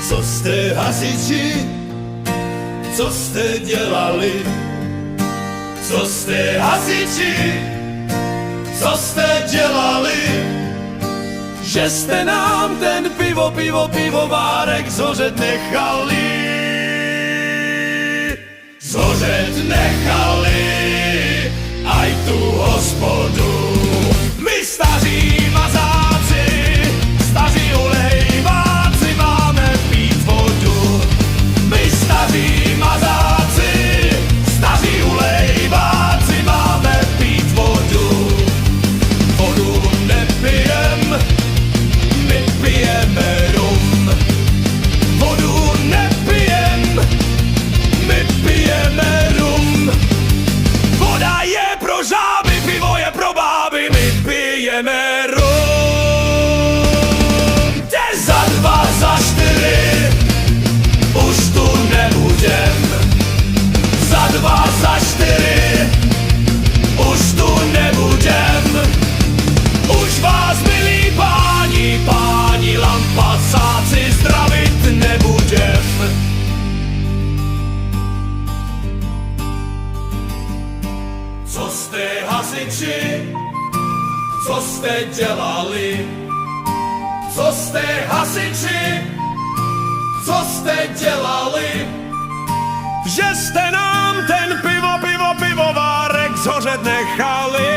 Co jste hasiči, co jste dělali? Co jste hasiči, co jste dělali? Že jste nám ten pivovárek zhořet nechali. Zhořet nechali aj tu hospodu. My staří mazáci, staří ulejváci, máme pít vodu. My staří mazáci, staří ulejváci, máme pít vodu. Vodu nepijem, my pijeme rum. Vodu nepijem, my pijeme rum. Voda je pro žáby, pivo je pro báby, my pijeme rum. Jde za 2, za 4, už tu nebudem. Za 2, za 4, už tu nebudem. Už vás, milí páni lampacáci, zdravit nebudem. Co jste hasiči, co jste dělali? Co jste hasiči, co jste dělali? Že jste nám ten pivovárek zhořet nechali.